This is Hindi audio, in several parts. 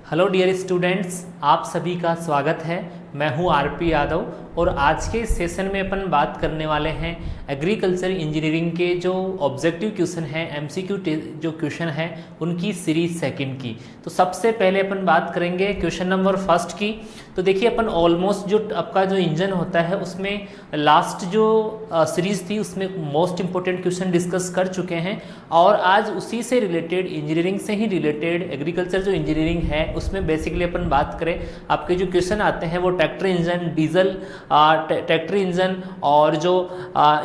हेलो डियर स्टूडेंट्स, आप सभी का स्वागत है। मैं हूं आरपी यादव और आज के इस सेशन में अपन बात करने वाले हैं एग्रीकल्चर इंजीनियरिंग के जो ऑब्जेक्टिव क्वेश्चन हैं, एमसीक्यू जो क्वेश्चन हैं उनकी सीरीज सेकंड की। तो सबसे पहले अपन बात करेंगे क्वेश्चन नंबर फर्स्ट की। तो देखिए अपन ऑलमोस्ट जो आपका जो इंजन होता है उसमें लास्ट जो सीरीज थी उसमें मोस्ट इंपॉर्टेंट क्वेश्चन डिस्कस कर चुके हैं और आज उसी से रिलेटेड, इंजीनियरिंग से ही रिलेटेड एग्रीकल्चर जो इंजीनियरिंग है उसमें बेसिकली अपन बात करें, आपके जो क्वेश्चन आते हैं वो tractor engine, diesel tractor engine और जो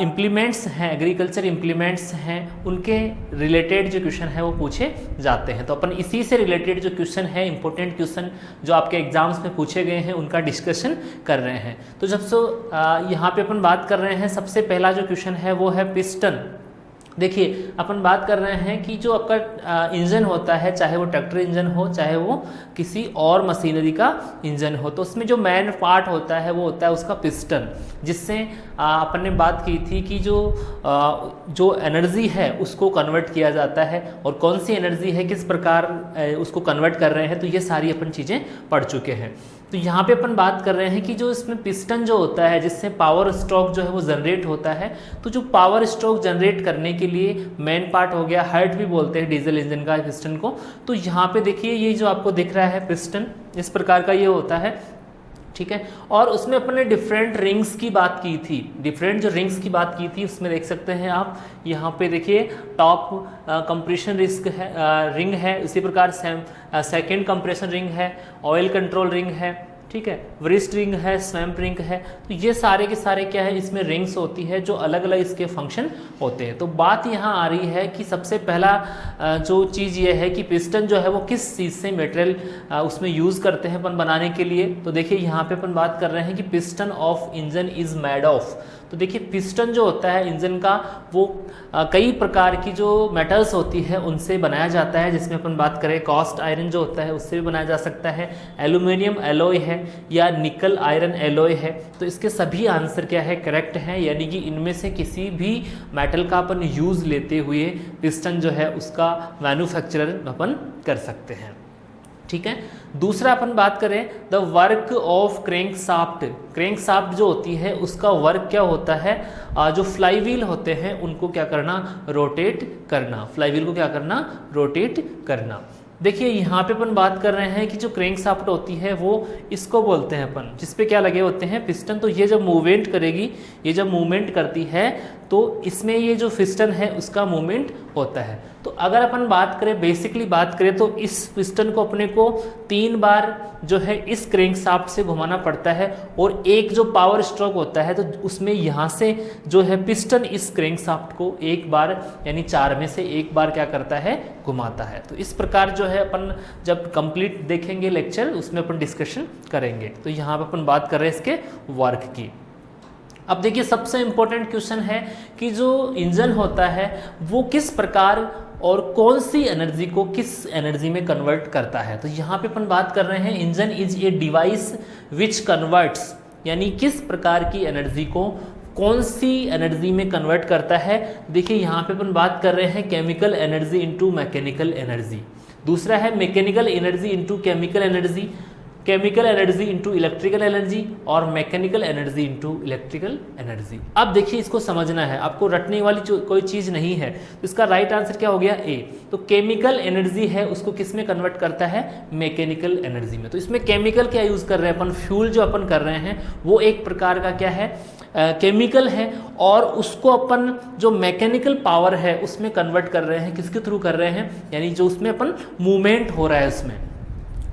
इम्प्लीमेंट्स हैं, एग्रीकल्चर इम्प्लीमेंट्स हैं, उनके रिलेटेड जो क्वेश्चन है वो पूछे जाते हैं। तो अपन इसी से रिलेटेड जो क्वेश्चन है, इंपॉर्टेंट क्वेश्चन जो आपके एग्जाम्स में पूछे गए हैं उनका डिस्कशन कर रहे हैं। तो जब से यहाँ पे अपन बात कर रहे हैं, सबसे पहला जो क्वेश्चन है वो है पिस्टन। देखिए अपन बात कर रहे हैं कि जो आपका इंजन होता है, चाहे वो ट्रैक्टर इंजन हो चाहे वो किसी और मशीनरी का इंजन हो, तो उसमें जो मेन पार्ट होता है वो होता है उसका पिस्टन, जिससे अपन ने बात की थी कि जो एनर्जी है उसको कन्वर्ट किया जाता है और कौन सी एनर्जी है, किस प्रकार उसको कन्वर्ट कर रहे हैं, तो ये सारी अपन चीज़ें पढ़ चुके हैं। तो यहाँ पे अपन बात कर रहे हैं कि जो इसमें पिस्टन जो होता है जिससे पावर स्ट्रोक जो है वो जनरेट होता है, तो जो पावर स्ट्रोक जनरेट करने के लिए मेन पार्ट हो गया, हार्ट भी बोलते हैं डीजल इंजन का पिस्टन को। तो यहाँ पे देखिए ये जो आपको दिख रहा है पिस्टन इस प्रकार का ये होता है, ठीक है। और उसमें अपने डिफरेंट रिंग्स की बात की थी, डिफरेंट जो रिंग्स की बात की थी उसमें देख सकते हैं आप यहाँ पे देखिए टॉप कंप्रेशन रिंग है, उसी प्रकार सेकेंड कंप्रेशन रिंग है, ऑयल कंट्रोल रिंग है, ठीक है, वरिस्ट रिंग है, स्वैम्प रिंग है। तो ये सारे के सारे क्या है, इसमें रिंग्स होती है जो अलग अलग इसके फंक्शन होते हैं। तो बात यहाँ आ रही है कि सबसे पहला जो चीज़ ये है कि पिस्टन जो है वो किस चीज़ से मटेरियल उसमें यूज़ करते हैं अपन बनाने के लिए। तो देखिए यहाँ पे अपन बात कर रहे हैं कि piston of engine is made of. तो देखिए पिस्टन जो होता है इंजन का वो कई प्रकार की जो मेटल्स होती है उनसे बनाया जाता है, जिसमें अपन बात करें कास्ट आयरन जो होता है उससे भी बनाया जा सकता है, एल्यूमिनियम एलॉय है या निकल आयरन एलॉय है। तो इसके सभी आंसर क्या है, करेक्ट है, यानी कि इनमें से किसी भी मेटल का अपन यूज़ लेते हुए पिस्टन जो है उसका मैन्युफैक्चरर अपन कर सकते हैं, ठीक है। दूसरा अपन बात करें the work of crank shaft. Crank shaft जो होती है उसका वर्क क्या होता है, जो फ्लाई व्हील होते हैं उनको क्या करना, रोटेट करना, फ्लाई व्हील को क्या करना, रोटेट करना। देखिए यहाँ पे अपन बात कर रहे हैं कि जो क्रैंक शाफ्ट होती है वो इसको बोलते हैं अपन, जिसपे क्या लगे होते हैं पिस्टन। तो ये जब मूवमेंट करेगी, ये जब मूवमेंट करती है तो इसमें ये जो पिस्टन है उसका मूवमेंट होता है। तो अगर अपन बात करें, बेसिकली बात करें तो इस पिस्टन को अपने को 3 बार जो है इस क्रैंक शाफ्ट से घुमाना पड़ता है और एक जो पावर स्ट्रोक होता है तो उसमें यहाँ से जो है पिस्टन इस क्रैंक शाफ्ट को एक बार यानी 4 में से एक बार क्या करता है, घुमाता है। तो इस प्रकार जो है अपन जब कंप्लीट देखेंगे लेक्चर उसमें अपन डिस्कशन करेंगे। तो यहाँ पर अपन बात कर रहे हैं इसके वर्क की। अब देखिए सबसे इंपॉर्टेंट क्वेश्चन है कि जो इंजन होता है वो किस प्रकार और कौन सी एनर्जी को किस एनर्जी में कन्वर्ट करता है। तो यहाँ पे अपन बात कर रहे हैं engine is a device which converts, यानी किस प्रकार की एनर्जी को कौन सी एनर्जी में कन्वर्ट करता है। देखिए यहाँ पे अपन बात कर रहे हैं chemical energy into mechanical energy, दूसरा है mechanical energy into chemical energy, chemical energy into electrical energy और mechanical energy into electrical energy. अब देखिए इसको समझना है, आपको रटने वाली कोई चीज़ नहीं है। तो इसका राइट आंसर क्या हो गया, ए। तो केमिकल एनर्जी है उसको किस में कन्वर्ट करता है, मैकेनिकल एनर्जी में। तो इसमें केमिकल क्या यूज़ कर रहे हैं अपन, फ्यूल जो अपन कर रहे हैं वो एक प्रकार का क्या है, केमिकल है, और उसको अपन जो मैकेनिकल पावर है उसमें कन्वर्ट कर रहे हैं, किसके थ्रू कर रहे हैं, यानी जो उसमें अपन मूवमेंट हो रहा है उसमें,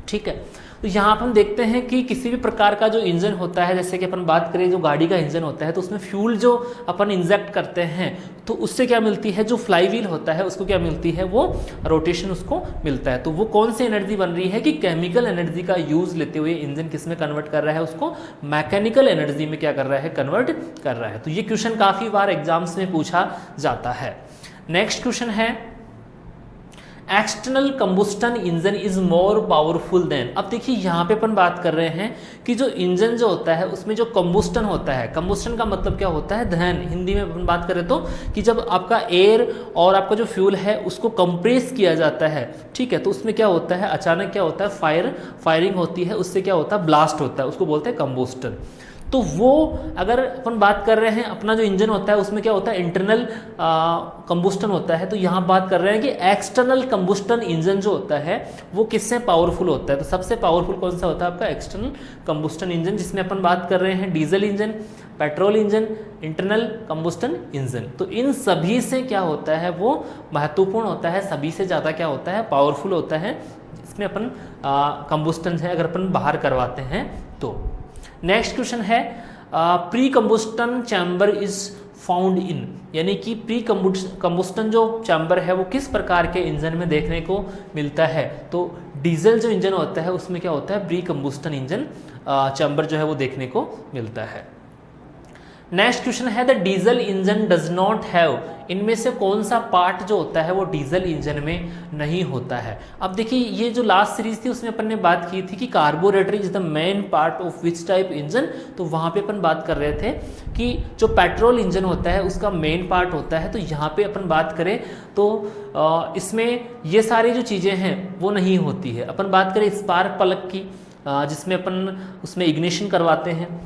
ठीक है। तो यहाँ अपन देखते हैं कि किसी भी प्रकार का जो इंजन होता है, जैसे कि अपन बात करें जो गाड़ी का इंजन होता है तो उसमें फ्यूल जो अपन इंजेक्ट करते हैं तो उससे क्या मिलती है, जो फ्लाई व्हील होता है उसको क्या मिलती है, वो रोटेशन उसको मिलता है। तो वो कौन सी एनर्जी बन रही है कि केमिकल एनर्जी का यूज़ लेते हुए इंजन किस में कन्वर्ट कर रहा है, उसको मैकेनिकल एनर्जी में क्या कर रहा है, कन्वर्ट कर रहा है। तो ये क्वेश्चन काफ़ी बार एग्जाम्स में पूछा जाता है। नेक्स्ट क्वेश्चन है external combustion engine is more powerful than. अब देखिए यहाँ पे अपन बात कर रहे हैं कि जो इंजन जो होता है उसमें जो कंबुस्टन होता है, कंबुस्टन का मतलब क्या होता है, दहन। हिंदी में अपन बात करें तो कि जब आपका एयर और आपका जो फ्यूल है उसको कंप्रेस किया जाता है, ठीक है, तो उसमें क्या होता है, अचानक क्या होता है, फायरिंग होती है, उससे क्या होता है, ब्लास्ट होता है, उसको बोलते हैं कंबुस्टन। तो वो अगर अपन बात कर रहे हैं अपना जो इंजन होता है उसमें क्या होता है, इंटरनल कंबुस्टन होता है, तो यहाँ बात कर रहे हैं कि एक्सटर्नल कंबुस्टन इंजन जो होता है वो किससे पावरफुल होता है। तो सबसे पावरफुल कौन सा होता है आपका, एक्सटर्नल कंबुस्टन इंजन, जिसमें अपन बात कर रहे हैं diesel engine, petrol engine, internal combustion engine. तो इन सभी से क्या होता है, वो महत्वपूर्ण होता है, सभी से ज़्यादा क्या होता है, पावरफुल होता है। इसमें अपन कंबुस्टन है अगर अपन बाहर करवाते हैं तो। नेक्स्ट क्वेश्चन है pre combustion chamber is found in, यानी कि प्री कंबुस्टन जो चैम्बर है वो किस प्रकार के इंजन में देखने को मिलता है। तो डीजल जो इंजन होता है उसमें क्या होता है, प्री कंबुस्टन इंजन चैम्बर जो है वो देखने को मिलता है। नेक्स्ट क्वेश्चन है the diesel engine does not have, इनमें से कौन सा पार्ट जो होता है वो डीजल इंजन में नहीं होता है। अब देखिए ये जो लास्ट सीरीज थी उसमें अपन ने बात की थी कि carburettor is the main part of which type engine, तो वहाँ पे अपन बात कर रहे थे कि जो पेट्रोल इंजन होता है उसका मेन पार्ट होता है। तो यहाँ पे अपन बात करें तो इसमें ये सारी जो चीज़ें हैं वो नहीं होती है। अपन बात करें स्पार्क प्लग की, जिसमें अपन उसमें इग्निशन करवाते हैं,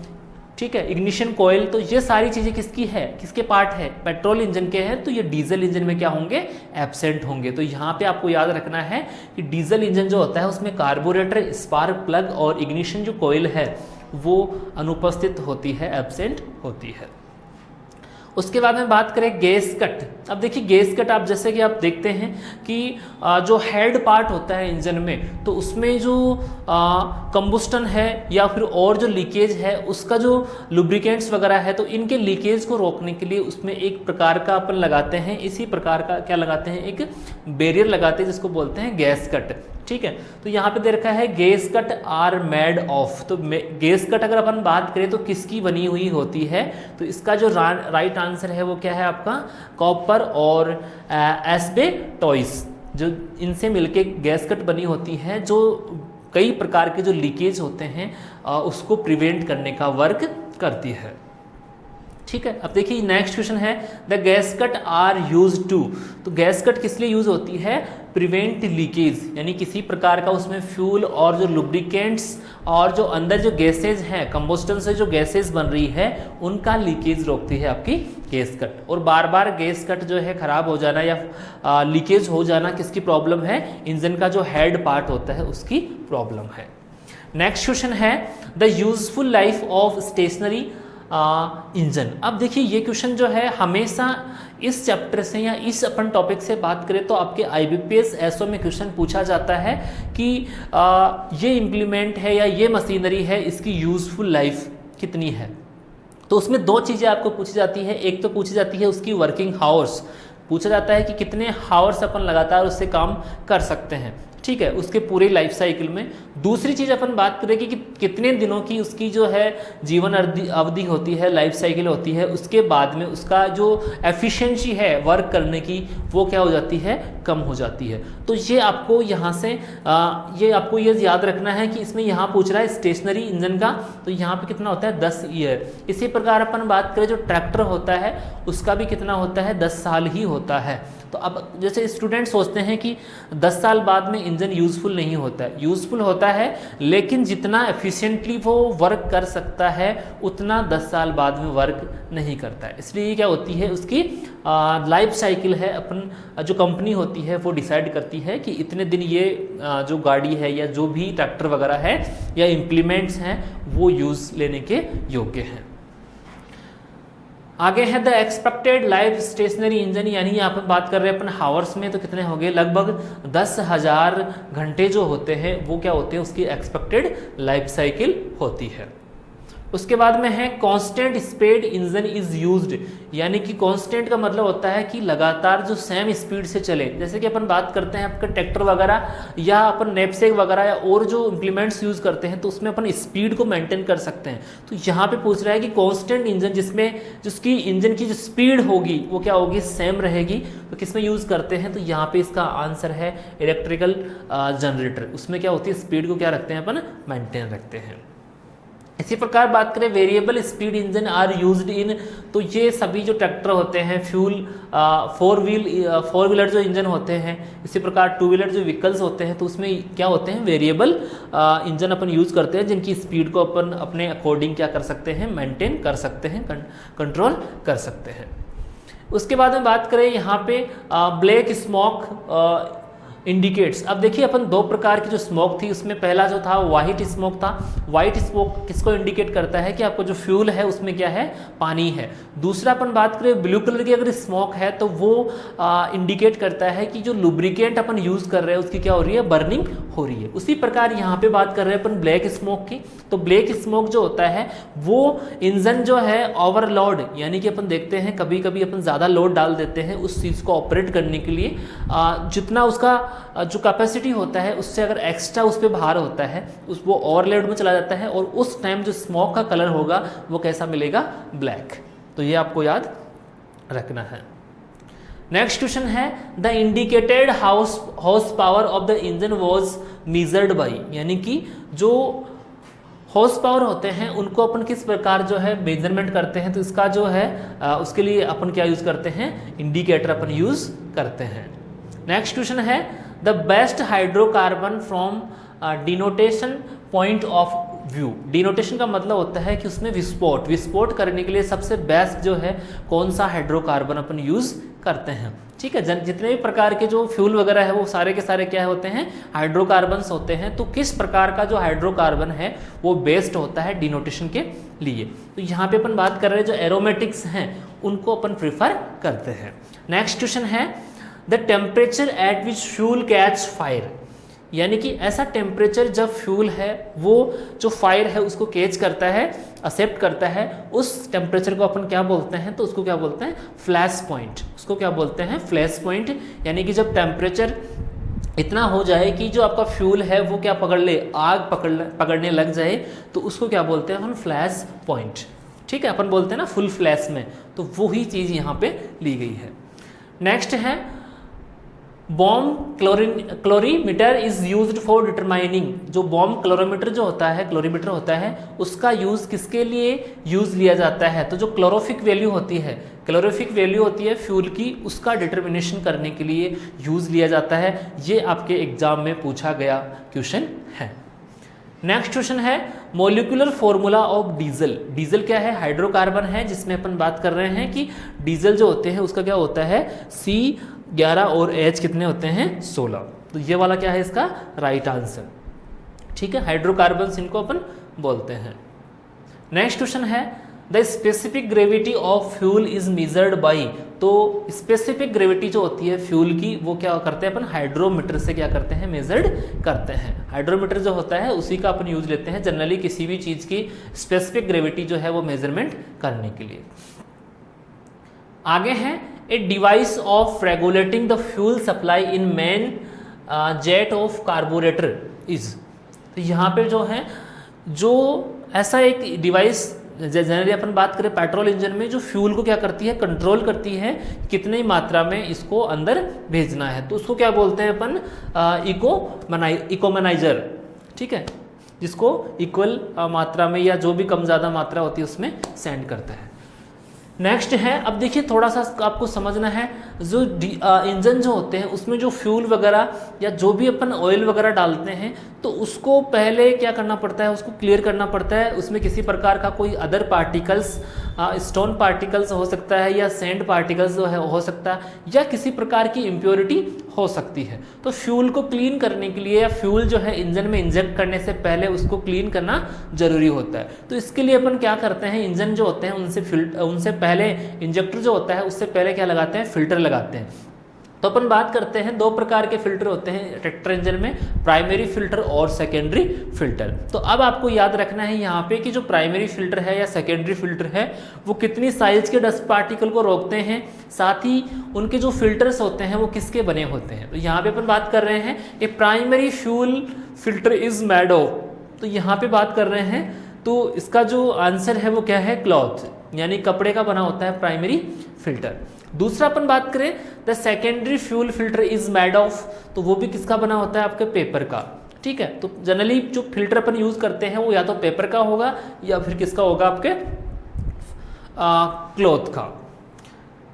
ठीक है, इग्निशन कोयल, तो ये सारी चीज़ें किसकी है, किसके पार्ट है, पेट्रोल इंजन के हैं। तो ये डीजल इंजन में क्या होंगे, एब्सेंट होंगे। तो यहाँ पे आपको याद रखना है कि डीजल इंजन जो होता है उसमें कार्बोरेटर, स्पार्क प्लग और इग्निशन जो कोयल है वो अनुपस्थित होती है, एब्सेंट होती है। उसके बाद में बात करें गैस कट। अब देखिए गैस कट आप जैसे कि आप देखते हैं कि जो हेड पार्ट होता है इंजन में, तो उसमें जो कंबुस्टन है या फिर और जो लीकेज है उसका जो लुब्रिकेंट्स वगैरह है, तो इनके लीकेज को रोकने के लिए उसमें एक प्रकार का अपन लगाते हैं, इसी प्रकार का क्या लगाते हैं, एक बैरियर लगाते हैं जिसको बोलते हैं गैस कट, ठीक है। तो यहाँ पे दे रखा है gas cut are made of. तो गैस कट अगर अपन बात करें तो किसकी बनी हुई होती है, तो इसका जो राइट आंसर है वो क्या है आपका, कॉपर और एस्बेस्टॉस, जो इनसे मिलके गैस कट बनी होती है, जो कई प्रकार के जो लीकेज होते हैं उसको प्रिवेंट करने का वर्क करती है, ठीक है। अब देखिए नेक्स्ट क्वेश्चन है the gas cut are use to. तो गैस कट किस लिए यूज होती है, प्रिवेंट लीकेज, यानी किसी प्रकार का उसमें फ्यूल और जो लुब्रिकेंट्स और जो अंदर जो गैसेज हैं, कंबस्टन से जो गैसेज बन रही है उनका लीकेज रोकती है आपकी गैस कट। और बार बार गैस कट जो है खराब हो जाना या लीकेज हो जाना किसकी प्रॉब्लम है, इंजन का जो हेड पार्ट होता है उसकी प्रॉब्लम है। नेक्स्ट क्वेश्चन है the useful life of stationary engine. अब देखिए ये क्वेश्चन जो है हमेशा इस चैप्टर से या इस अपन टॉपिक से बात करें तो आपके IBPS SO में क्वेश्चन पूछा जाता है कि ये इम्प्लीमेंट है या ये मशीनरी है, इसकी यूजफुल लाइफ कितनी है। तो उसमें दो चीज़ें आपको पूछी जाती है, एक तो पूछी जाती है उसकी वर्किंग हावर्स, पूछा जाता है कि कितने हावर्स अपन लगातार उससे काम कर सकते हैं, ठीक है, उसके पूरे लाइफ साइकिल में। दूसरी चीज़ अपन बात करेंगे कि कितने दिनों की उसकी जो है जीवन अवधि होती है, लाइफ साइकिल होती है, उसके बाद में उसका जो एफिशिएंसी है वर्क करने की वो क्या हो जाती है, कम हो जाती है। तो ये आपको यहाँ से ये आपको ये याद रखना है कि इसमें यहाँ पूछ रहा है स्टेशनरी इंजन का, तो यहाँ पे कितना होता है 10 ईयर। इसी प्रकार अपन बात करें जो ट्रैक्टर होता है उसका भी कितना होता है, 10 साल ही होता है। तो अब जैसे स्टूडेंट सोचते हैं कि 10 साल बाद में इंजन यूज़फुल नहीं होता है, यूज़फुल होता है, लेकिन जितना एफिशिएंटली वो वर्क कर सकता है उतना 10 साल बाद में वर्क नहीं करता है। इसलिए क्या होती है उसकी लाइफ साइकिल है, अपन जो कंपनी होती है वो डिसाइड करती है कि इतने दिन ये जो गाड़ी है या जो भी ट्रैक्टर वगैरह है या इम्प्लीमेंट्स हैं वो यूज़ लेने के योग्य हैं। आगे है the expected life stationary engine, यानी यहाँ पर बात कर रहे हैं अपन हावर्स में, तो कितने हो गए, लगभग 10,000 घंटे जो होते हैं वो क्या होते हैं, उसकी एक्सपेक्टेड लाइफ साइकिल होती है, उसके बाद में है constant speed engine is used, यानी कि कांस्टेंट का मतलब होता है कि लगातार जो सेम स्पीड से चले। जैसे कि अपन बात करते हैं आपका ट्रैक्टर वगैरह या अपन नैपसेक वगैरह या और जो इंप्लीमेंट्स यूज करते हैं तो उसमें अपन स्पीड को मेंटेन कर सकते हैं। तो यहाँ पे पूछ रहा है कि कांस्टेंट इंजन जिसमें जिसकी इंजन की जो स्पीड होगी वो क्या होगी, सेम रहेगी, तो किसमें यूज करते हैं, तो यहाँ पे इसका आंसर है इलेक्ट्रिकल जनरेटर। उसमें क्या होती है, स्पीड को क्या रखते हैं अपन, मेंटेन रखते हैं। इसी प्रकार बात करें variable speed engine are used in, तो ये सभी जो ट्रैक्टर होते हैं फ्यूल फोर व्हीलर जो इंजन होते हैं, इसी प्रकार टू व्हीलर जो व्हीकल्स होते हैं तो उसमें क्या होते हैं, वेरिएबल इंजन अपन यूज करते हैं जिनकी स्पीड को अपन अपने अकॉर्डिंग क्या कर सकते हैं, मेंटेन कर सकते हैं, कंट्रोल कर सकते हैं। उसके बाद में बात करें यहाँ पे ब्लैक स्मोक इंडिकेट्स। अब देखिए अपन दो प्रकार की जो स्मोक थी उसमें पहला जो था वाइट स्मोक था। वाइट स्मोक किसको इंडिकेट करता है कि आपको जो फ्यूल है उसमें क्या है, पानी है। दूसरा अपन बात करें ब्लू कलर की अगर स्मोक है तो वो इंडिकेट करता है कि जो लुब्रिकेंट अपन यूज कर रहे हैं उसकी क्या हो रही है, बर्निंग हो रही है। उसी प्रकार यहाँ पे बात कर रहे हैं अपन ब्लैक स्मोक की, तो ब्लैक स्मोक जो होता है वो इंजन जो है ओवरलोड, यानी कि अपन देखते हैं कभी कभी अपन ज़्यादा लोड डाल देते हैं उस चीज़ को ऑपरेट करने के लिए, जितना उसका जो कैपेसिटी होता है उससे अगर एक्स्ट्रा उस पर भार होता है उस वो ओवरलोड में चला जाता है और उस टाइम जो स्मोक का कलर होगा वो कैसा मिलेगा, ब्लैक। तो ये आपको याद रखना है। नेक्स्ट क्वेश्चन है the indicated horse power of the engine was measured by, यानी कि जो हॉर्स पावर होते हैं उनको अपन किस प्रकार जो है मेजरमेंट करते हैं, तो इसका जो है उसके लिए अपन क्या यूज करते हैं, इंडिकेटर अपन यूज करते हैं। नेक्स्ट क्वेश्चन है the best hydrocarbon from denotation point of view. Denotation का मतलब होता है कि उसमें विस्फोट करने के लिए सबसे बेस्ट जो है कौन सा हाइड्रोकार्बन अपन यूज करते हैं। ठीक है, जितने भी प्रकार के जो फ्यूल वगैरह है वो सारे के सारे क्या होते हैं, हाइड्रोकार्बन्स होते हैं। तो किस प्रकार का जो हाइड्रोकार्बन है वो बेस्ट होता है डिनोटेशन के लिए, तो यहाँ पे अपन बात कर रहे हैं जो एरोमेटिक्स हैं उनको अपन प्रिफर करते हैं। नेक्स्ट क्वेश्चन है the temperature at which fuel catch fire, यानी कि ऐसा टेम्परेचर जब फ्यूल है वो जो फायर है उसको कैच करता है, एक्सेप्ट करता है, उस टेम्परेचर को अपन क्या बोलते हैं, तो उसको क्या बोलते हैं, फ्लैश पॉइंट। उसको क्या बोलते हैं, फ्लैश पॉइंट। यानी कि जब टेम्परेचर इतना हो जाए कि जो आपका फ्यूल है वो क्या पकड़ ले, आग पकड़ने लग जाए, तो उसको क्या बोलते हैं अपन, फ्लैश पॉइंट। ठीक है, अपन बोलते हैं ना फुल फ्लैश में, तो वही चीज़ यहाँ पे ली गई है। नेक्स्ट है bomb calorimeter is used for determining. जो बॉम्ब क्लोरीमीटर होता है उसका यूज किसके लिए यूज लिया जाता है, तो जो क्लोरोफिक वैल्यू होती है फ्यूल की, उसका डिटर्मिनेशन करने के लिए यूज लिया जाता है। ये आपके एग्जाम में पूछा गया क्वेश्चन है। नेक्स्ट क्वेश्चन है molecular formula of diesel. Diesel क्या है, हाइड्रोकार्बन है, जिसमें अपन बात कर रहे हैं कि डीजल जो होते हैं उसका क्या होता है, C11 और H कितने होते हैं, 16। तो ये वाला क्या है इसका राइट आंसर। ठीक है, हाइड्रोकार्बन्स इनको अपन बोलते हैं। नेक्स्ट क्वेश्चन है the specific gravity of fuel is measured by. तो स्पेसिफिक ग्रेविटी जो होती है फ्यूल की वो क्या करते हैं अपन, हाइड्रोमीटर से क्या करते हैं, मेजर्ड करते हैं। हाइड्रोमीटर जो होता है उसी का अपन यूज लेते हैं जनरली किसी भी चीज़ की स्पेसिफिक ग्रेविटी जो है वो मेजरमेंट करने के लिए। आगे है a device of regulating the fuel supply in main jet of carburettor is. तो यहाँ पे जो है जो ऐसा एक डिवाइस, जनरली अपन बात करें पेट्रोल इंजन में जो फ्यूल को क्या करती है, कंट्रोल करती है कितनी मात्रा में इसको अंदर भेजना है, तो उसको क्या बोलते हैं अपन, इकोमनाइजर। ठीक है, जिसको इक्वल मात्रा में या जो भी कम ज़्यादा मात्रा होती है उसमें सेंड करता है। नेक्स्ट है, अब देखिए थोड़ा सा आपको समझना है, जो इंजन जो होते हैं उसमें जो फ्यूल वगैरह या जो भी अपन ऑयल वगैरह डालते हैं तो उसको पहले क्या करना पड़ता है, उसको क्लियर करना पड़ता है। उसमें किसी प्रकार का कोई अदर पार्टिकल्स, स्टोन पार्टिकल्स हो सकता है या सैंड पार्टिकल्स जो है हो सकता है, या किसी प्रकार की इम्प्योरिटी हो सकती है। तो फ्यूल को क्लीन करने के लिए या फ्यूल जो है इंजन में इंजेक्ट करने से पहले उसको क्लीन करना जरूरी होता है। तो इसके लिए अपन क्या करते हैं, इंजन जो होते हैं उनसे पहले इंजेक्टर जो होता है उससे पहले क्या लगाते हैं, फिल्टर लगाते हैं। तो अपन बात करते हैं दो प्रकार के फिल्टर होते हैं ट्रैक्टर इंजन में, प्राइमरी फिल्टर और सेकेंडरी फिल्टर। तो अब आपको याद रखना है यहाँ पे कि जो प्राइमरी फिल्टर है या सेकेंडरी फिल्टर है वो कितनी साइज के डस्ट पार्टिकल को रोकते हैं, साथ ही उनके जो फिल्टर्स होते हैं वो किसके बने होते हैं। तो यहाँ पे अपन बात कर रहे हैं a primary fuel filter is made of, तो यहाँ पे बात कर रहे हैं तो इसका जो आंसर है वो क्या है, क्लॉथ यानी कपड़े का बना होता है प्राइमरी फिल्टर। दूसरा अपन बात करें the secondary fuel filter is made of, तो वो भी किसका बना होता है, आपके पेपर का। ठीक है, तो जनरली जो फिल्टर अपन यूज करते हैं वो या तो पेपर का होगा या फिर किसका होगा, आपके क्लॉथ का।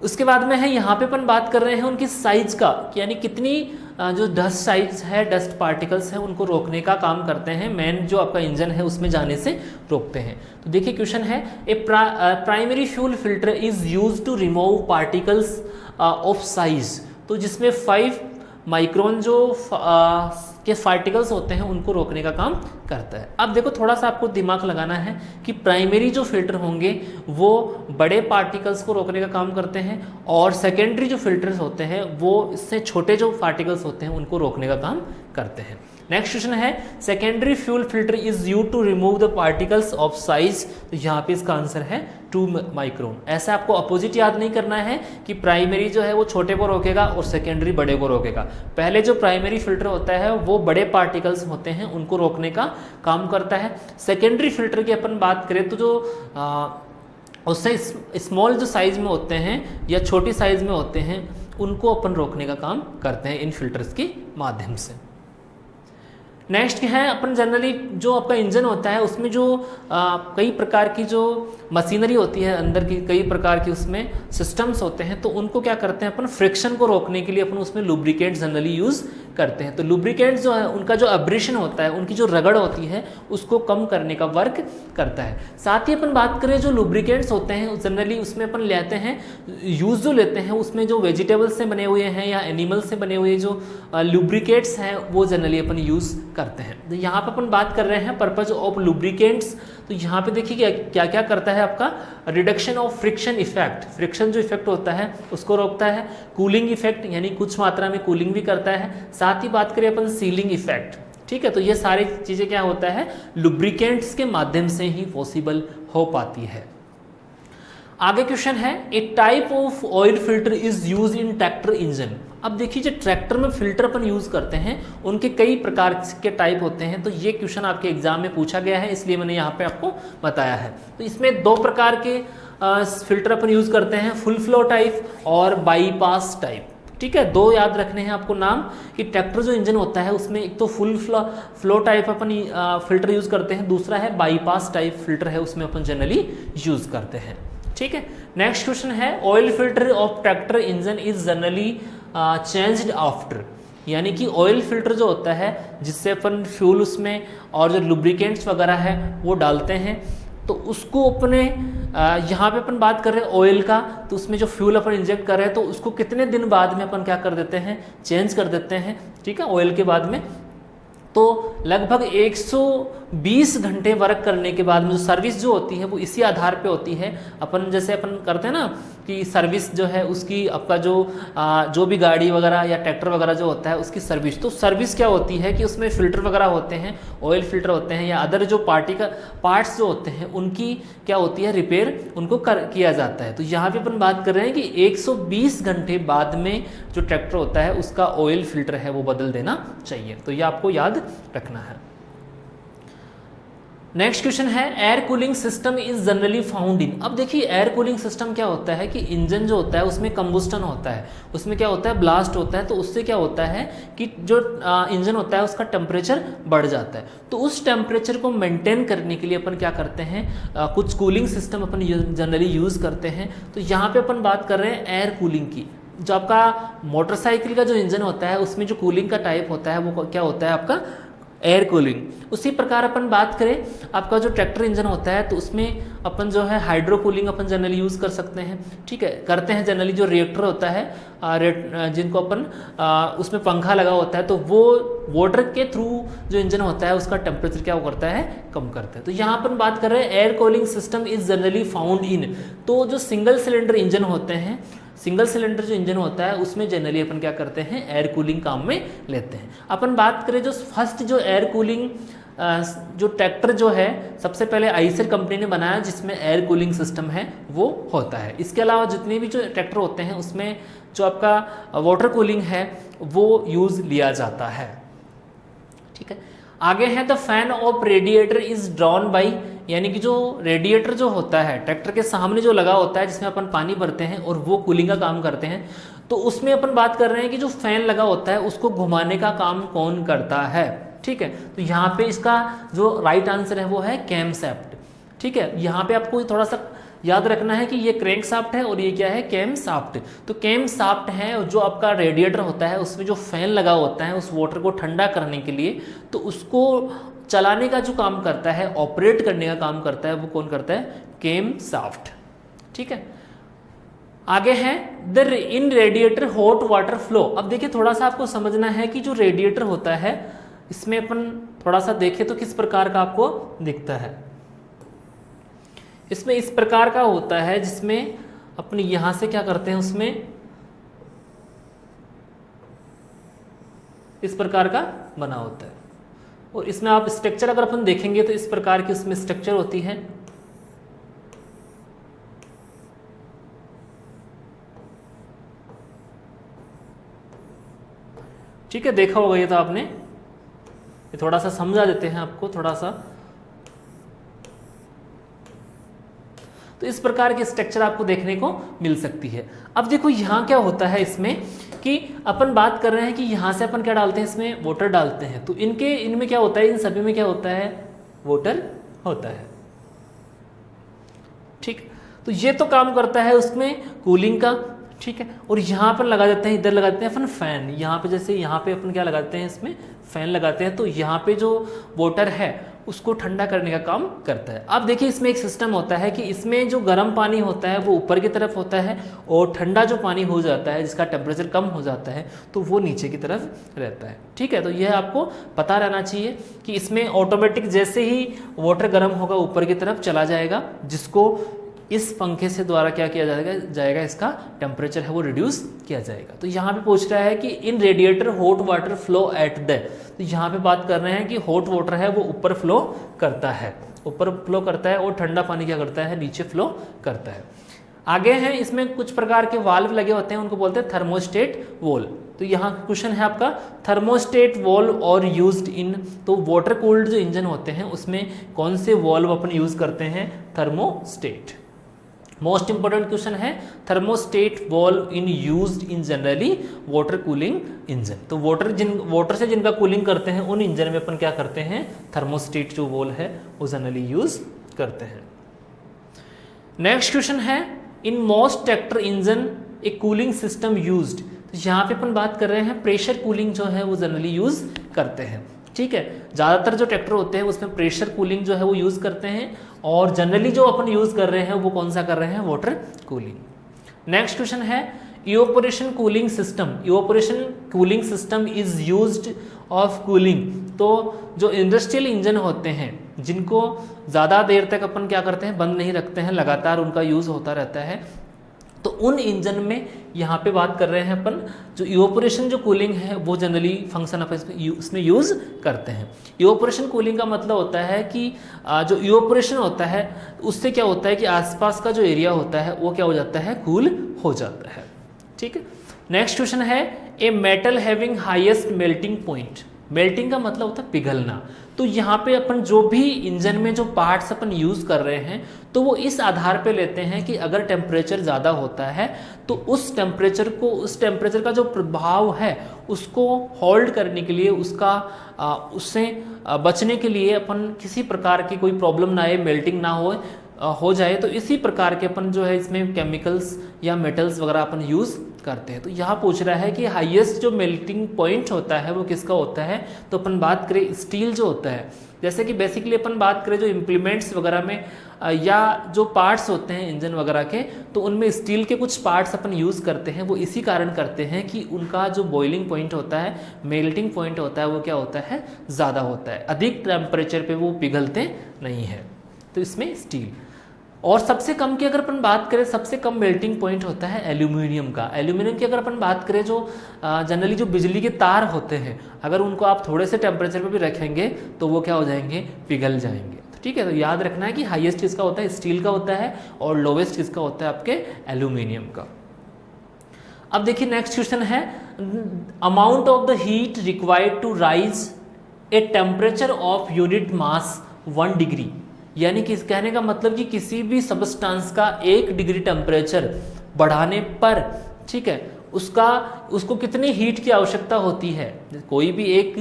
उसके बाद में है यहाँ पे अपन बात कर रहे हैं उनकी साइज का, यानी कितनी जो डस्ट साइज है, डस्ट पार्टिकल्स हैं उनको रोकने का काम करते हैं, मेन जो आपका इंजन है उसमें जाने से रोकते हैं। तो देखिए क्वेश्चन है a primary fuel filter is used to remove particles of size, तो जिसमें 5 माइक्रोन जो के पार्टिकल्स होते हैं उनको रोकने का काम करता है। अब देखो थोड़ा सा आपको दिमाग लगाना है कि प्राइमरी जो फिल्टर होंगे वो बड़े पार्टिकल्स को रोकने का काम करते हैं और सेकेंडरी जो फिल्टर्स होते हैं वो इससे छोटे जो पार्टिकल्स होते हैं उनको रोकने का काम करते हैं। नेक्स्ट क्वेश्चन है secondary fuel filter is used to remove the particles of size, तो यहाँ पे इसका आंसर है 2 माइक्रोन। ऐसा आपको अपोजिट याद नहीं करना है कि प्राइमरी जो है वो छोटे को रोकेगा और सेकेंडरी बड़े को रोकेगा। पहले जो प्राइमरी फिल्टर होता है वो बड़े पार्टिकल्स होते हैं उनको रोकने का काम करता है। सेकेंडरी फिल्टर की अपन बात करें तो जो उससे स्मॉल जो साइज में होते हैं या छोटी साइज में होते हैं उनको अपन रोकने का काम करते हैं इन फिल्टर्स के माध्यम से। नेक्स्ट है अपन जनरली जो आपका इंजन होता है उसमें जो कई प्रकार की जो मशीनरी होती है अंदर की, कई प्रकार की उसमें सिस्टम्स होते हैं, तो उनको क्या करते हैं अपन फ्रिक्शन को रोकने के लिए अपन उसमें लुब्रिकेंट जनरली यूज़ करते हैं। तो लुब्रिकेंट जो है उनका जो एब्रेशन होता है, उनकी जो रगड़ होती है उसको कम करने का वर्क करता है। साथ ही अपन बात करें जो लुब्रिकेंट्स होते हैं जनरली उसमें अपन लेते हैं यूज़ जो लेते हैं उसमें जो वेजिटेबल्स से बने हुए हैं या एनिमल से बने हुए जो लुब्रिकेंट्स हैं वो जनरली अपन यूज़ करते हैं। तो यहाँ पर अपन बात कर रहे हैं पर्पज ऑफ लुब्रिकेंट्स, तो यहाँ पे देखिए क्या क्या करता है आपका reduction of friction effect, friction जो इफेक्ट होता है उसको रोकता है। कूलिंग इफेक्ट यानी कुछ मात्रा में कूलिंग भी करता है। साथ ही बात करें अपन सीलिंग इफेक्ट, ठीक है, तो ये सारी चीज़ें क्या होता है लुब्रिकेंट्स के माध्यम से ही पॉसिबल हो पाती है। आगे क्वेश्चन है a type of oil filter is use in tractor engine. अब देखिए जो ट्रैक्टर में फिल्टर अपन यूज करते हैं उनके कई प्रकार के टाइप होते हैं, तो ये क्वेश्चन आपके एग्जाम में पूछा गया है इसलिए मैंने यहाँ पे आपको बताया है। तो इसमें 2 प्रकार के फिल्टर अपन यूज करते हैं, फुल फ्लो टाइप और बाईपास टाइप। ठीक है, 2 याद रखने हैं आपको नाम कि ट्रैक्टर जो इंजन होता है उसमें एक तो फुल फ्लो टाइप अपन फिल्टर यूज करते हैं, दूसरा है बाईपास टाइप फिल्टर है उसमें अपन जनरली यूज करते हैं। ठीक है, नेक्स्ट क्वेश्चन है oil filter of tractor engine is generally changed after, यानी कि ऑयल फिल्टर जो होता है जिससे अपन फ्यूल उसमें और जो लुब्रिकेंट्स वगैरह है वो डालते हैं, तो उसको अपने यहाँ पे अपन बात कर रहे हैं ऑयल का, तो उसमें जो फ्यूल अपन इंजेक्ट कर रहे हैं तो उसको कितने दिन बाद में अपन क्या कर देते हैं, चेंज कर देते हैं। ठीक है, ऑयल के बाद में तो लगभग 120 घंटे वर्क करने के बाद में जो सर्विस जो होती है वो इसी आधार पे होती है। अपन जैसे अपन करते हैं ना कि सर्विस जो है उसकी आपका जो भी गाड़ी वगैरह या ट्रैक्टर वगैरह जो होता है उसकी सर्विस, तो सर्विस क्या होती है कि उसमें फिल्टर वगैरह होते हैं, ऑयल फिल्टर होते हैं या अदर जो पार्ट्स जो होते हैं उनकी क्या होती है रिपेयर उनको किया जाता है। तो यहाँ पे अपन बात कर रहे हैं कि 120 घंटे बाद में जो ट्रैक्टर होता है उसका ऑयल फिल्टर है वो बदल देना चाहिए, तो ये आपको याद रखना है। नेक्स्ट क्वेश्चन है air cooling system is generally found in. अब देखिए एयर कूलिंग सिस्टम क्या होता है कि इंजन जो होता है उसमें कंबस्टन होता है, उसमें क्या होता है ब्लास्ट होता है, तो उससे क्या होता है कि जो इंजन होता है उसका टेम्परेचर बढ़ जाता है। तो उस टेम्परेचर को मेंटेन करने के लिए अपन क्या करते हैं कुछ कूलिंग सिस्टम अपन जनरली यूज़ करते हैं। तो यहाँ पे अपन बात कर रहे हैं एयर कूलिंग की। जो आपका मोटरसाइकिल का जो इंजन होता है उसमें जो कूलिंग का टाइप होता है वो क्या होता है आपका एयर कूलिंग। उसी प्रकार अपन बात करें आपका जो ट्रैक्टर इंजन होता है तो उसमें अपन जो है हाइड्रो कूलिंग अपन जनरली यूज़ कर सकते हैं। ठीक है, करते हैं जनरली जो रिएक्टर होता है जिनको अपन उसमें पंखा लगा होता है तो वो वाटर के थ्रू जो इंजन होता है उसका टेम्परेचर क्या करता है कम करता है। तो यहाँ अपन बात कर रहे हैं air cooling system is generally found in, तो जो सिंगल सिलेंडर इंजन होते हैं सिंगल सिलेंडर जो इंजन होता है उसमें जनरली अपन क्या करते हैं, एयर कूलिंग काम में लेते हैं। अपन बात करें जो फर्स्ट जो एयर कूलिंग जो ट्रैक्टर जो है सबसे पहले आइसर कंपनी ने बनाया जिसमें एयर कूलिंग सिस्टम है वो होता है। इसके अलावा जितने भी जो ट्रैक्टर होते हैं उसमें जो आपका वाटर कूलिंग है वो यूज़ लिया जाता है। ठीक है, आगे है the fan of radiator is drawn by, यानी कि जो रेडिएटर जो होता है ट्रैक्टर के सामने जो लगा होता है जिसमें अपन पानी भरते हैं और वो कूलिंग का काम करते हैं, तो उसमें अपन बात कर रहे हैं कि जो फैन लगा होता है उसको घुमाने का काम कौन करता है। ठीक है, तो यहाँ पे इसका जो राइट आंसर है वो है कैमशाफ्ट। ठीक है, यहाँ पे आपको थोड़ा सा याद रखना है कि ये क्रैंकशाफ्ट है और ये क्या है, कैमशाफ्ट। तो कैमशाफ्ट है जो आपका रेडिएटर होता है उसमें जो फैन लगा होता है उस वाटर को ठंडा करने के लिए, तो उसको चलाने का जो काम करता है, ऑपरेट करने का काम करता है, वो कौन करता है, कैमशाफ्ट। ठीक है, आगे है the in radiator hot water flow. अब देखिए थोड़ा सा आपको समझना है कि जो रेडिएटर होता है इसमें अपन थोड़ा सा देखें तो किस प्रकार का आपको दिखता है। इसमें इस प्रकार का होता है जिसमें अपने यहां से क्या करते हैं, उसमें इस प्रकार का बना होता है और इसमें आप स्ट्रक्चर अगर अपन देखेंगे तो इस प्रकार की उसमें स्ट्रक्चर होती है। ठीक है, देखा होगा ये तो आपने, ये थोड़ा सा समझा देते हैं आपको थोड़ा सा। तो इस प्रकार की स्ट्रक्चर आपको देखने को मिल सकती है। अब देखो यहाँ क्या होता है इसमें कि अपन बात कर रहे हैं कि यहाँ से अपन क्या डालते हैं, इसमें वाटर डालते हैं, तो इनमें क्या होता है, इन सभी में क्या होता है, वाटर होता है। ठीक, तो ये तो काम करता है उसमें कूलिंग का। ठीक है, और यहाँ पर लगा देते हैं, इधर लगा देते हैं अपन फैन। यहाँ पे जैसे यहाँ पे अपन क्या लगाते हैं, इसमें फैन लगाते हैं, तो यहाँ पे जो वाटर है उसको ठंडा करने का काम करता है। अब देखिए इसमें एक सिस्टम होता है कि इसमें जो गर्म पानी होता है वो ऊपर की तरफ होता है और ठंडा जो पानी हो जाता है जिसका टेम्परेचर कम हो जाता है तो वो नीचे की तरफ रहता है। ठीक है, तो यह आपको पता रहना चाहिए कि इसमें ऑटोमेटिक जैसे ही वाटर गर्म होगा ऊपर की तरफ चला जाएगा, जिसको इस पंखे से द्वारा क्या किया जाएगा इसका टेम्परेचर है वो रिड्यूस किया जाएगा। तो यहाँ पे पूछ रहा है कि in radiator hot water flow at the, तो यहाँ पे बात कर रहे हैं कि हॉट वाटर है वो ऊपर फ्लो करता है, ऊपर फ्लो करता है और ठंडा पानी क्या करता है, नीचे फ्लो करता है। आगे हैं इसमें कुछ प्रकार के वाल्व लगे होते हैं, उनको बोलते हैं थर्मोस्टेट वॉल्व। तो यहाँ क्वेश्चन है आपका थर्मोस्टेट वॉल्व और यूज्ड इन, तो वाटर कूल्ड जो इंजन होते हैं उसमें कौन से वॉल्व अपन यूज करते हैं, थर्मोस्टेट। मोस्ट इंपोर्टेंट क्वेश्चन है thermostat valve in used in generally water cooling engine. तो वाटर से जिनका कूलिंग करते हैं उन इंजन में अपन क्या करते हैं, थर्मोस्टेट जो वॉल्व है वो जनरली यूज करते हैं। नेक्स्ट क्वेश्चन है in most tractor engine A cooling system used. तो यहाँ पे अपन बात कर रहे हैं प्रेशर कूलिंग जो है वो जनरली यूज करते हैं। ठीक है, ज़्यादातर जो ट्रैक्टर होते हैं उसमें प्रेशर कूलिंग जो है वो यूज़ करते हैं और जनरली जो अपन यूज़ कर रहे हैं वो कौन सा कर रहे हैं, वाटर कूलिंग। नेक्स्ट क्वेश्चन है evaporation cooling system. Evaporation cooling system is used of cooling. तो जो इंडस्ट्रियल इंजन होते हैं जिनको ज़्यादा देर तक अपन क्या करते हैं, बंद नहीं रखते हैं, लगातार उनका यूज़ होता रहता है, तो उन इंजन में यहाँ पे बात कर रहे हैं अपन जो इवेपोरेशन जो कूलिंग है वो जनरली फंक्शन अपन उसमें यूज़ करते हैं। इवेपोरेशन कूलिंग का मतलब होता है कि जो इवेपोरेशन होता है उससे क्या होता है कि आसपास का जो एरिया होता है वो क्या हो जाता है, कूल हो जाता है। ठीक है, नेक्स्ट क्वेश्चन है a metal having highest melting point. Melting का मतलब होता है पिघलना। तो यहाँ पे अपन जो भी इंजन में जो पार्ट्स अपन यूज़ कर रहे हैं तो वो इस आधार पे लेते हैं कि अगर टेम्परेचर ज़्यादा होता है तो उस टेम्परेचर का जो प्रभाव है उसको होल्ड करने के लिए, उससे बचने के लिए अपन किसी प्रकार की कोई प्रॉब्लम ना आए, मेल्टिंग ना हो जाए, तो इसी प्रकार के अपन जो है इसमें केमिकल्स या मेटल्स वगैरह अपन यूज़ करते हैं। तो यहाँ पूछ रहा है कि हाईएस्ट जो मेल्टिंग पॉइंट होता है वो किसका होता है, तो अपन बात करें स्टील जो होता है, जैसे कि बेसिकली अपन बात करें जो इम्प्लीमेंट्स वगैरह में या जो पार्ट्स होते हैं इंजन वगैरह के, तो उनमें स्टील के कुछ पार्ट्स अपन यूज़ करते हैं। वो इसी कारण करते हैं कि उनका जो बॉइलिंग पॉइंट होता है, मेल्टिंग पॉइंट होता है, वो क्या होता है, ज़्यादा होता है, अधिक टेम्परेचर पे वो पिघलते नहीं है। तो इसमें स्टील। और सबसे कम की अगर अपन बात करें, सबसे कम मेल्टिंग पॉइंट होता है एल्यूमिनियम का। एल्यूमिनियम की अगर अपन बात करें, जो जनरली जो बिजली के तार होते हैं, अगर उनको आप थोड़े से टेम्परेचर पे भी रखेंगे तो वो क्या हो जाएंगे, पिघल जाएंगे। तो ठीक है, तो याद रखना है कि हाईएस्ट किसका होता है, स्टील का होता है, और लोवेस्ट किसका होता है, आपके एल्यूमिनियम का। अब देखिए नेक्स्ट क्वेश्चन है, amount of the heat required to raise a temperature of unit mass 1 degree. यानी कि इस कहने का मतलब कि किसी भी सबस्टेंस का 1 डिग्री टेम्परेचर बढ़ाने पर, ठीक है, उसको कितनी हीट की आवश्यकता होती है। कोई भी एक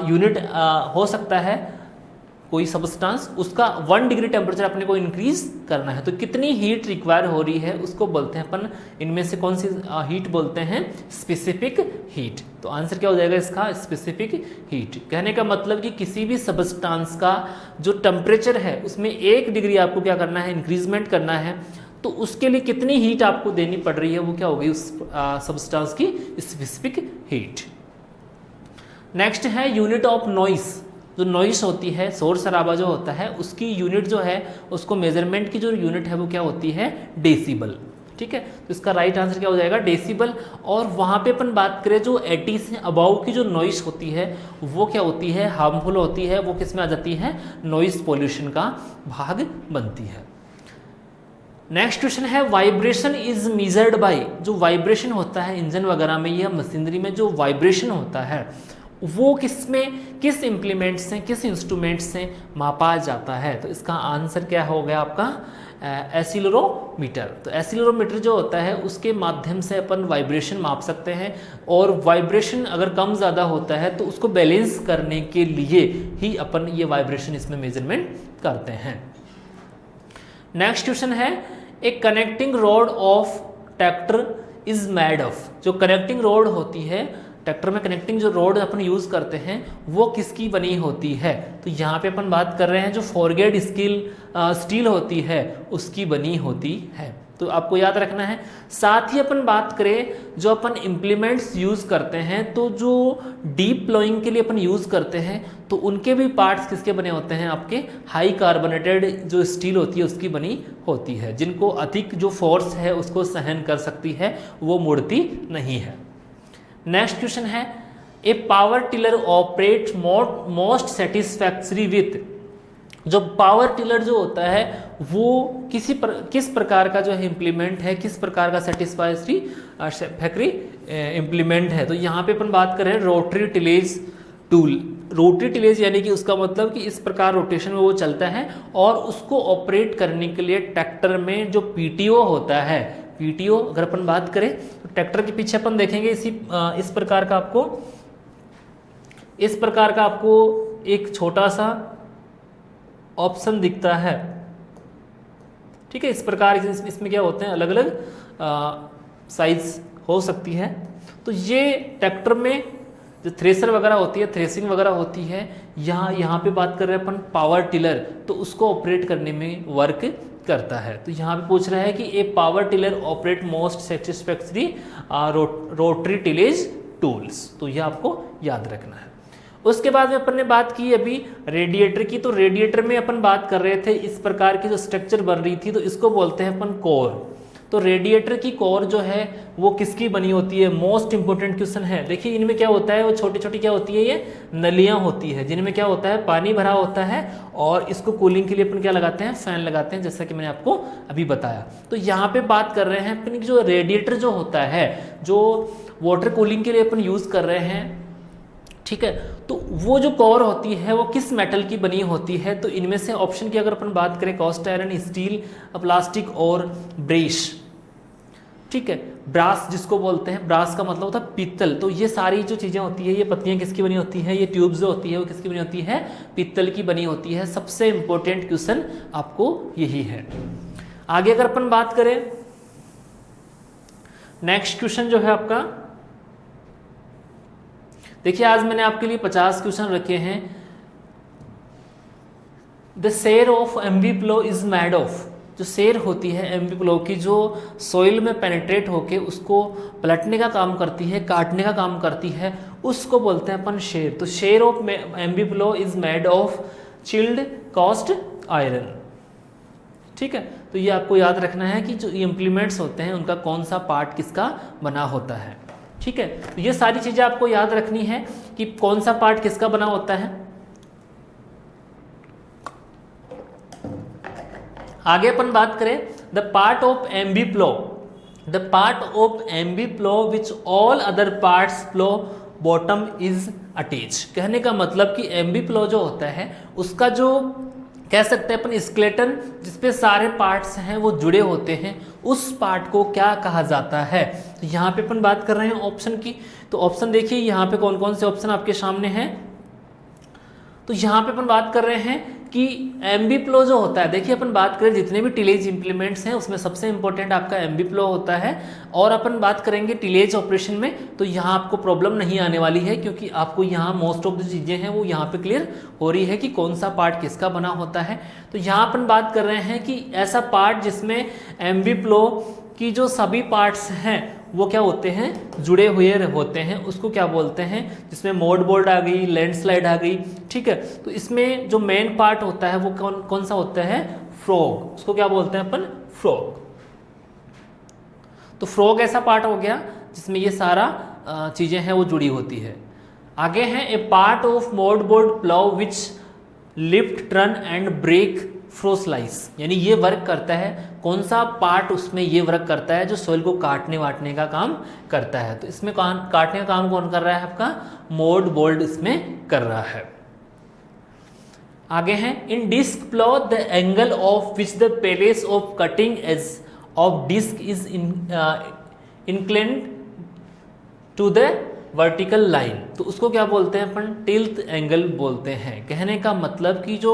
यूनिट हो सकता है, कोई सबस्टेंस, उसका 1 डिग्री टेम्परेचर अपने को इंक्रीज करना है, तो कितनी हीट रिक्वायर हो रही है उसको बोलते हैं अपन, इनमें से कौन सी हीट बोलते हैं, स्पेसिफिक हीट। तो आंसर क्या हो जाएगा इसका, स्पेसिफिक हीट। कहने का मतलब कि किसी भी सबस्टेंस का जो टेम्परेचर है उसमें 1 डिग्री आपको क्या करना है, इंक्रीजमेंट करना है, तो उसके लिए कितनी हीट आपको देनी पड़ रही है, वो क्या होगी, उस सबस्टेंस की स्पेसिफिक हीट। नेक्स्ट है यूनिट ऑफ नॉइस। जो नॉइस होती है, शोर शराबा जो होता है, उसकी यूनिट जो है, उसको मेजरमेंट की जो यूनिट है वो क्या होती है, डेसिबल। ठीक है, तो इसका राइट आंसर क्या हो जाएगा, डेसिबल। और वहाँ पे अपन बात करें जो 80 से अबाउ की जो नॉइस होती है वो क्या होती है, हार्मफुल होती है, वो किस में आ जाती है, नॉइस पोल्यूशन का भाग बनती है। नेक्स्ट क्वेश्चन है, वाइब्रेशन इज मेजर्ड बाय। जो वाइब्रेशन होता है इंजन वगैरह में या मशीनरी में, जो वाइब्रेशन होता है वो किस इम्प्लीमेंट से, किस इंस्ट्रूमेंट से मापा जाता है। तो इसका आंसर क्या हो गया आपका, एसिलरोमीटर। तो एसिलरोमीटर जो होता है उसके माध्यम से अपन वाइब्रेशन माप सकते हैं, और वाइब्रेशन अगर कम ज़्यादा होता है तो उसको बैलेंस करने के लिए ही अपन ये वाइब्रेशन इसमें मेजरमेंट करते हैं। नेक्स्ट क्वेश्चन है, ए connecting rod of tractor is made of. जो कनेक्टिंग रॉड होती है ट्रैक्टर में, कनेक्टिंग जो रोड अपन यूज करते हैं वो किसकी बनी होती है। तो यहाँ पे अपन बात कर रहे हैं जो फॉरगेड स्टील होती है उसकी बनी होती है। तो आपको याद रखना है। साथ ही अपन बात करें जो अपन इम्प्लीमेंट्स यूज करते हैं, तो जो डीप प्लोइंग के लिए अपन यूज करते हैं तो उनके भी पार्ट्स किसके बने होते हैं, आपके हाई कार्बोनेटेड जो स्टील होती है उसकी बनी होती है, जिनको अधिक जो फोर्स है उसको सहन कर सकती है, वो मुड़ती नहीं है। नेक्स्ट क्वेश्चन है, a power tiller operate most satisfactory with. जो पावर टिलर जो होता है वो किस प्रकार का जो है इम्प्लीमेंट है, किस प्रकार का सेटिस्फैक्टरी इम्प्लीमेंट है। तो यहाँ पे अपन बात कर रहे हैं rotary tillage tool. Rotary tillage यानी कि उसका मतलब कि इस प्रकार रोटेशन में वो चलता है, और उसको ऑपरेट करने के लिए ट्रैक्टर में जो पीटीओ होता है, पीटीओ अगर अपन बात करें तो ट्रैक्टर के पीछे अपन देखेंगे इस प्रकार का आपको एक छोटा सा ऑप्शन दिखता है। ठीक है, इस प्रकार इसमें क्या होते हैं, अलग अलग साइज हो सकती है। तो ये ट्रैक्टर में जो थ्रेसर वगैरह होती है, थ्रेसिंग वगैरह होती है, यहाँ पे बात कर रहे हैं अपन पावर टिलर, तो उसको ऑपरेट करने में वर्क करता है। तो यहाँ पे पूछ रहा है कि a power tiller operate most satisfactory rotary tillage tools. तो यह आपको याद रखना है। उसके बाद में अपन ने बात की अभी रेडिएटर की। तो रेडिएटर में अपन बात कर रहे थे इस प्रकार की जो स्ट्रक्चर बन रही थी, तो इसको बोलते हैं अपन कोर। तो रेडिएटर की कोर जो है वो किसकी बनी होती है, मोस्ट इंपोर्टेंट क्वेश्चन है। देखिए इनमें क्या होता है, वो छोटी छोटी क्या होती है, ये नलियां होती है, जिनमें क्या होता है, पानी भरा होता है, और इसको कूलिंग के लिए अपन क्या लगाते हैं, फैन लगाते हैं, जैसा कि मैंने आपको अभी बताया। तो यहाँ पे बात कर रहे हैं अपन जो रेडिएटर जो होता है, जो वाटर कूलिंग के लिए अपन यूज कर रहे हैं, ठीक है, तो वो जो कोर होती है वो किस मेटल की बनी होती है। तो इनमें से ऑप्शन की अगर अपन बात करें, कास्ट आयरन, स्टील, प्लास्टिक और ब्रेश। ठीक है, ब्रास जिसको बोलते हैं, ब्रास का मतलब होता है पीतल। तो ये सारी जो चीज़ें होती है, ये पत्तियां किसकी बनी होती है, ये ट्यूब्स जो होती है वो किसकी बनी होती है, पीतल की बनी होती है। सबसे इंपॉर्टेंट क्वेश्चन आपको यही है। आगे अगर अपन बात करें, नेक्स्ट क्वेश्चन जो है आपका, देखिए आज मैंने आपके लिए 50 क्वेश्चन रखे हैं। The share of MV plough is made of. जो शेयर होती है एमवी प्लो की, जो सॉइल में पेनिट्रेट होके उसको पलटने का काम करती है, काटने का काम करती है, उसको बोलते हैं अपन शेयर। तो share of MV plough is made of chilled cast iron. ठीक है, तो ये आपको याद रखना है कि जो इम्प्लीमेंट्स होते हैं उनका कौन सा पार्ट किसका बना होता है। ठीक है, तो ये सारी चीज़ें आपको याद रखनी है कि कौन सा पार्ट किसका बना होता है। आगे अपन बात करें the part of MB plough, the part of MB plough which all other parts plough bottom is attach. कहने का मतलब कि एम्बी प्लो जो होता है उसका जो कह सकते हैं अपन स्केलेटन जिसपे सारे पार्ट्स हैं वो जुड़े होते हैं, उस पार्ट को क्या कहा जाता है। तो यहाँ पे अपन बात कर रहे हैं ऑप्शन की, तो ऑप्शन देखिए यहाँ पे कौन कौन से ऑप्शन आपके सामने हैं। तो यहाँ पे अपन बात कर रहे हैं कि एम्बी प्लो जो होता है, देखिए अपन बात करें जितने भी टिलेज इंप्लीमेंट्स हैं उसमें सबसे इंपॉर्टेंट आपका एम्बी प्लो होता है। और अपन बात करेंगे टिलेज ऑपरेशन में तो यहाँ आपको प्रॉब्लम नहीं आने वाली है, क्योंकि आपको यहाँ मोस्ट ऑफ द चीज़ें हैं वो यहाँ पे क्लियर हो रही है कि कौन सा पार्ट किसका बना होता है। तो यहाँ अपन बात कर रहे हैं कि ऐसा पार्ट जिसमें एम्बी प्लो की जो सभी पार्ट्स हैं वो क्या होते हैं, जुड़े हुए होते हैं, उसको क्या बोलते हैं, जिसमें मोड बोर्ड आ गई, लैंडस्लाइड आ गई। ठीक है, तो इसमें जो मेन पार्ट होता है वो कौन कौन सा होता है, फ्रॉग, उसको क्या बोलते हैं अपन, फ्रॉग। तो फ्रॉग ऐसा पार्ट हो गया जिसमें ये सारा चीजें हैं वो जुड़ी होती है। आगे है a part of mouldboard plough which lift turn and break furrow slice, यानी ये वर्क करता है, कौन सा पार्ट उसमें ये वर्क करता है जो सोइल को काटने वाटने का काम करता है। तो इसमें काटने का काम कौन कर रहा है, आपका मोड बोर्ड इसमें कर रहा है। आगे है in disc plough the angle of which the plane of cutting edge of disc is inclined to the vertical line, तो उसको क्या बोलते हैं अपन, टिल्ट एंगल बोलते हैं। कहने का मतलब कि जो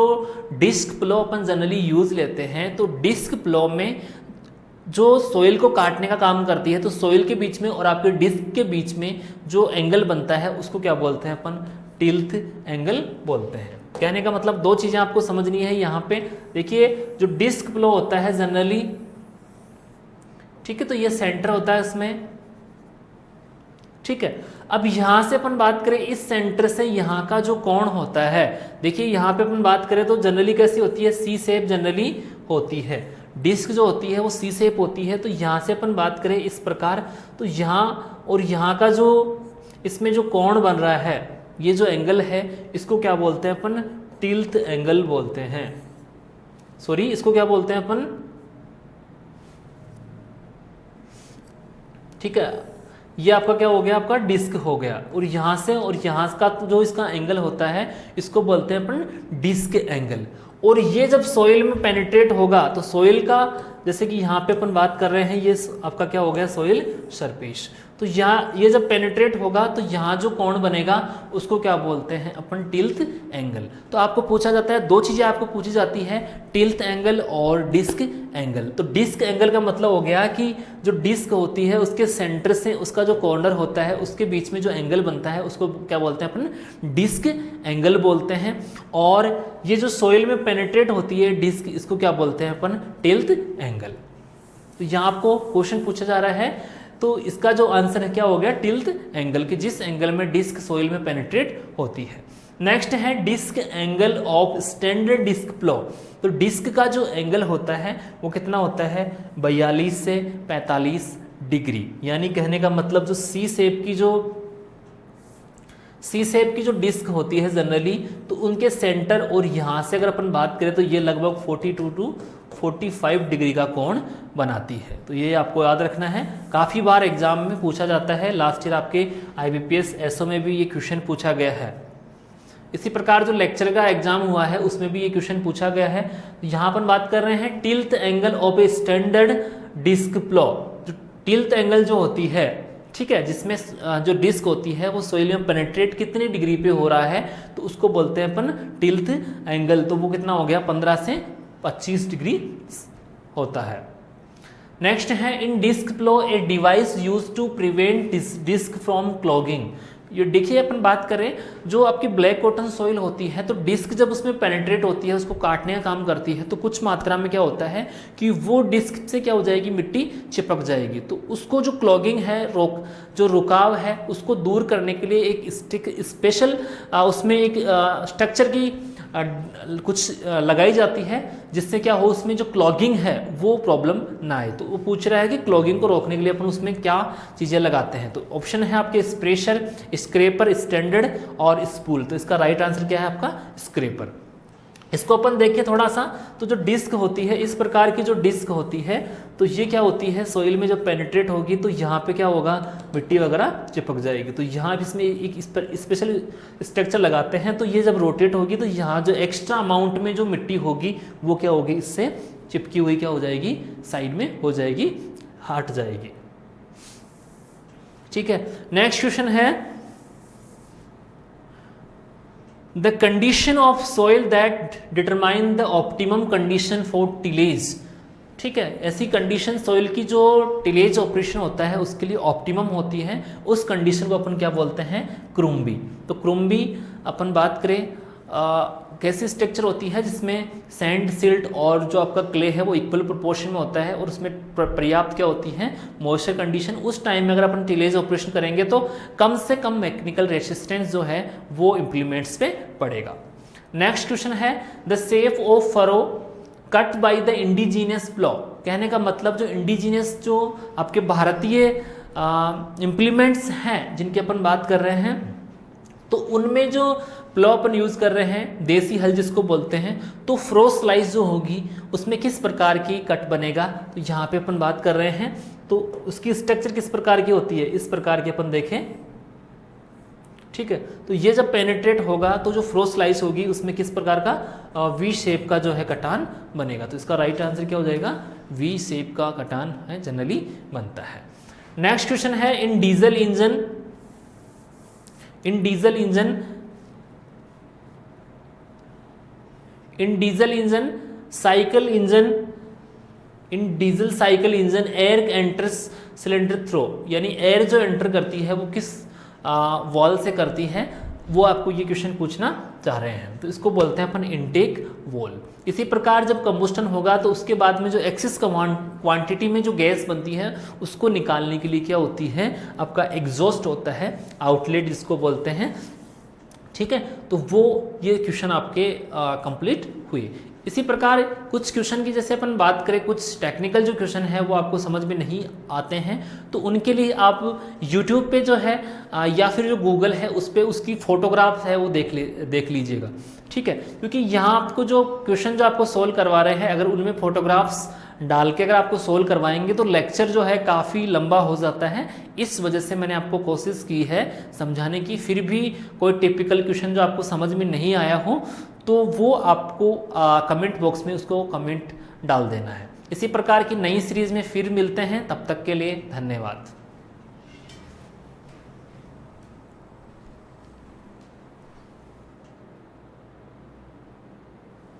डिस्क प्लो अपन जनरली यूज लेते हैं, तो डिस्क प्लो में जो सोइल को काटने का काम करती है, तो सोइल के बीच में और आपके डिस्क के बीच में जो एंगल बनता है उसको क्या बोलते हैं अपन, टिल्ट एंगल बोलते हैं। कहने का मतलब दो चीजें आपको समझनी है यहाँ पे। देखिए जो डिस्क प्लो होता है जनरली, ठीक है, तो ये सेंटर होता है इसमें, ठीक है। अब यहां से अपन बात करें इस सेंटर से यहाँ का जो कोण होता है, देखिए यहाँ पे अपन बात करें तो जनरली कैसी होती है, सी शेप जनरली होती है, डिस्क जो होती है वो सी शेप होती है। तो यहाँ से अपन बात करें इस प्रकार, तो यहाँ और यहाँ का जो इसमें जो कोण बन रहा है, ये जो एंगल है इसको क्या बोलते हैं अपन, टिल्ट एंगल बोलते हैं। सॉरी, इसको क्या बोलते हैं अपन, ठीक है, ये आपका क्या हो गया, आपका डिस्क हो गया। और यहाँ से और यहाँ का जो इसका एंगल होता है इसको बोलते हैं अपन डिस्क एंगल। और ये जब सॉइल में पेनिट्रेट होगा तो सॉइल का, जैसे कि यहाँ पे अपन बात कर रहे हैं, ये आपका क्या हो गया, सॉइल सरफेस। तो यहाँ ये जब पेनिट्रेट होगा तो यहाँ जो कोण बनेगा उसको क्या बोलते हैं अपन, टिल्ट एंगल। तो आपको पूछा जाता है, दो चीजें आपको पूछी जाती है, टिल्ट एंगल और डिस्क एंगल। तो डिस्क एंगल का मतलब हो गया कि जो डिस्क होती है उसके सेंटर से उसका जो कॉर्नर होता है उसके बीच में जो एंगल बनता है उसको क्या बोलते हैं अपन, डिस्क एंगल बोलते हैं। और ये जो सोइल में पेनिट्रेट होती है डिस्क, इसको क्या बोलते हैं अपन, टिल्ट एंगल। तो यहाँ आपको क्वेश्चन पूछा जा रहा है, तो इसका जो आंसर है क्या हो गया, टिल्ट एंगल, की जिस एंगल में डिस्क सोइल में पेनिट्रेट होती है। नेक्स्ट है disc angle of standard disc plough. तो डिस्क का जो एंगल होता है वो कितना होता है, 42 से 45 डिग्री। यानी कहने का मतलब जो सी शेप की जो डिस्क होती है जनरली, तो उनके सेंटर और यहाँ से अगर अपन बात करें तो ये लगभग 42 टू 45 डिग्री का कोण बनाती है। तो ये आपको याद रखना है, काफ़ी बार एग्जाम में पूछा जाता है। लास्ट ईयर आपके IBPS SO में भी ये क्वेश्चन पूछा गया है। इसी प्रकार जो लेक्चर का एग्जाम हुआ है उसमें भी ये क्वेश्चन पूछा गया है। तो यहाँ अपन बात कर रहे हैं tilt angle of a standard disc plough. जो टिल्ट एंगल जो होती है, ठीक है, जिसमें जो डिस्क होती है वो सोइल में पेनिट्रेट कितनी डिग्री पे हो रहा है, तो उसको बोलते हैं अपन टिल्ट एंगल। तो वो कितना हो गया, 15 से 25 डिग्री होता है। नेक्स्ट है in disc plough a device use to prevent disc from clogging. ये देखिए अपन बात करें, जो आपकी ब्लैक कॉटन सॉइल होती है तो डिस्क जब उसमें पेनिट्रेट होती है, उसको काटने का काम करती है, तो कुछ मात्रा में क्या होता है कि वो डिस्क से क्या हो जाएगी, मिट्टी चिपक जाएगी। तो उसको जो क्लॉगिंग है, जो रुकाव है, उसको दूर करने के लिए एक स्पेशल उसमें एक स्ट्रक्चर की कुछ लगाई जाती है जिससे क्या हो, उसमें जो क्लॉगिंग है वो प्रॉब्लम ना आए। तो वो पूछ रहा है कि क्लॉगिंग को रोकने के लिए अपन उसमें क्या चीज़ें लगाते हैं। तो ऑप्शन है आपके स्प्रेशर, स्क्रेपर, स्टैंडर्ड और स्पूल। तो इसका राइट आंसर क्या है आपका स्क्रेपर। इसको अपन देखिए थोड़ा सा, तो जो डिस्क होती है, इस प्रकार की जो डिस्क होती है, तो ये क्या होती है, सोइल में जब पेनिट्रेट होगी तो यहाँ पे क्या होगा, मिट्टी वगैरह चिपक जाएगी। तो यहाँ इसमें एक इस पर स्पेशल स्ट्रक्चर लगाते हैं, तो ये जब रोटेट होगी तो यहाँ जो एक्स्ट्रा अमाउंट में जो मिट्टी होगी वो क्या होगी, इससे चिपकी हुई क्या हो जाएगी, साइड में हो जाएगी, हट जाएगी। ठीक है, नेक्स्ट क्वेश्चन है the condition of soil that determine the optimum condition for tillage. ठीक है, ऐसी कंडीशन सोइल की जो टिलेज ऑपरेशन होता है उसके लिए ऑप्टिमम होती है, उस कंडीशन को अपन क्या बोलते हैं, क्रुम्बी। तो क्रुम्बी अपन बात करें कैसी स्ट्रक्चर होती है जिसमें सैंड, सिल्ट और जो आपका क्ले है वो इक्वल प्रोपोर्शन में होता है और उसमें पर्याप्त क्या होती है, मॉइस्चर कंडीशन। उस टाइम में अगर अपन टिलेज ऑपरेशन करेंगे तो कम से कम मैकेनिकल रेसिस्टेंस जो है वो इम्प्लीमेंट्स पे पड़ेगा। नेक्स्ट क्वेश्चन है the shape of furrow cut by the indigenous plough. कहने का मतलब जो इंडिजीनियस जो आपके भारतीय इम्प्लीमेंट्स हैं जिनकी अपन बात कर रहे हैं, तो उनमें जो प्लॉ अपन यूज कर रहे हैं, देसी हल जिसको बोलते हैं, तो फ्रो स्लाइस जो होगी उसमें किस प्रकार की कट बनेगा, तो यहाँ पे अपन बात कर रहे हैं, तो उसकी स्ट्रक्चर किस प्रकार की होती है, इस प्रकार की अपन देखें। ठीक है, तो ये जब पेनिट्रेट होगा तो जो फ्रो स्लाइस होगी उसमें किस प्रकार का वी शेप का जो है कटान बनेगा। तो इसका राइट आंसर क्या हो जाएगा, वी शेप का कटान है जनरली बनता है। नेक्स्ट क्वेश्चन है in diesel cycle engine air enters cylinder through, यानी एयर जो एंटर करती है वो किस वॉल से करती है, वो आपको ये क्वेश्चन पूछना चाह रहे हैं। तो इसको बोलते हैं अपन इनटेक वॉल। इसी प्रकार जब कंबस्टन होगा तो उसके बाद में जो एक्सेस क्वांटिटी में जो गैस बनती है उसको निकालने के लिए क्या होती है, आपका एग्जॉस्ट होता है, आउटलेट जिसको बोलते हैं। ठीक है, तो वो ये क्वेश्चन आपके कंप्लीट हुए। इसी प्रकार कुछ क्वेश्चन की जैसे अपन बात करें, कुछ टेक्निकल जो क्वेश्चन है वो आपको समझ में नहीं आते हैं, तो उनके लिए आप YouTube पे जो है या फिर जो गूगल है उस पर उसकी फोटोग्राफ है वो देख लीजिएगा। ठीक है, क्योंकि यहाँ आपको जो क्वेश्चन जो आपको सोल्व करवा रहे हैं अगर उनमें फोटोग्राफ्स डाल के अगर आपको सोल्व करवाएंगे तो लेक्चर जो है काफ़ी लंबा हो जाता है। इस वजह से मैंने आपको कोशिश की है समझाने की। फिर भी कोई टिपिकल क्वेश्चन जो आपको समझ में नहीं आया हो तो वो आपको कमेंट बॉक्स में उसको कमेंट डाल देना है। इसी प्रकार की नई सीरीज़ में फिर मिलते हैं, तब तक के लिए धन्यवाद।